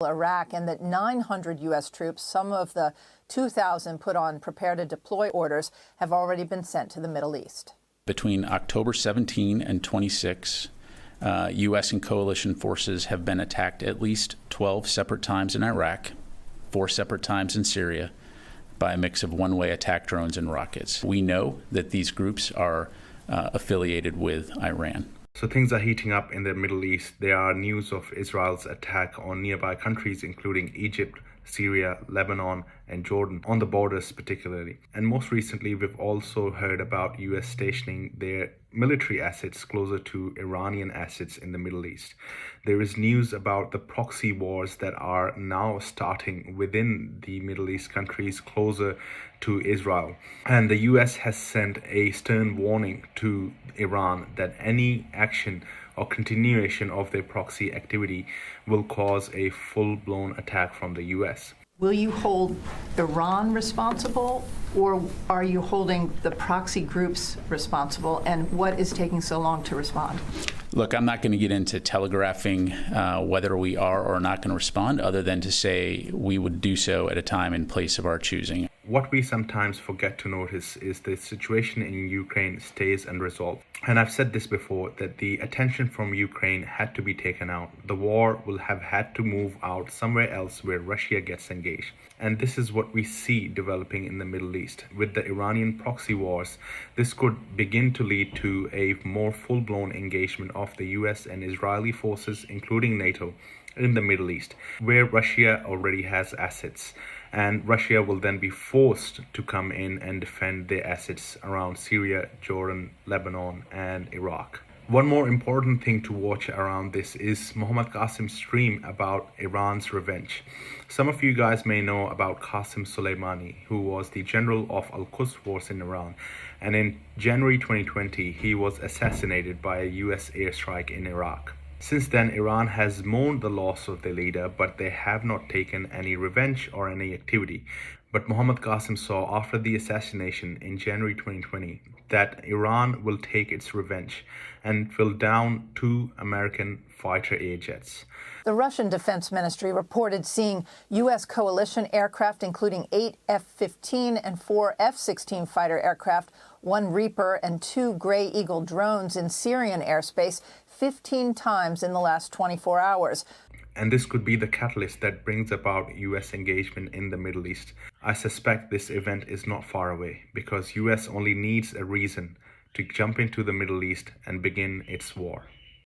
Iraq, and that 900 U.S. troops, some of the 2,000 put on prepare to deploy orders, have already been sent to the Middle East. Between October 17 and 26, U.S. and coalition forces have been attacked at least 12 separate times in Iraq, 4 separate times in Syria, by a mix of one-way attack drones and rockets. We know that these groups are affiliated with Iran. So things are heating up in the Middle East. There are news of Israel's attack on nearby countries, including Egypt, Syria, Lebanon, and Jordan, on the borders particularly. And most recently, we've also heard about US stationing their military assets closer to Iranian assets in the Middle East. There is news about the proxy wars that are now starting within the Middle East countries closer to Israel. And the US has sent a stern warning to Iran that any action or continuation of their proxy activity will cause a full-blown attack from the US. Will you hold Iran responsible, or are you holding the proxy groups responsible? And what is taking so long to respond? Look, I'm not going to get into telegraphing whether we are or not going to respond, other than to say we would do so at a time and place of our choosing. What we sometimes forget to notice is the situation in Ukraine stays unresolved. And I've said this before, that the attention from Ukraine had to be taken out. The war will have had to move out somewhere else where Russia gets engaged. And this is what we see developing in the Middle East. With the Iranian proxy wars, this could begin to lead to a more full-blown engagement of the US and Israeli forces, including NATO, in the Middle East, where Russia already has assets. And Russia will then be forced to come in and defend their assets around Syria, Jordan, Lebanon, and Iraq. One more important thing to watch around this is Mohammad Qasim's stream about Iran's revenge. Some of you guys may know about Qasem Soleimani, who was the general of Al-Quds force in Iran. And in January 2020, he was assassinated by a US airstrike in Iraq. Since then, Iran has mourned the loss of their leader, but they have not taken any revenge or any activity. But Mohammad Qasim saw after the assassination in January 2020 that Iran will take its revenge and will down 2 American fighter air jets. The Russian Defense Ministry reported seeing U.S. coalition aircraft, including 8 F-15 and 4 F-16 fighter aircraft, 1 Reaper and 2 Gray Eagle drones in Syrian airspace 15 times in the last 24 hours. And this could be the catalyst that brings about US engagement in the Middle East. I suspect this event is not far away, because US only needs a reason to jump into the Middle East and begin its war.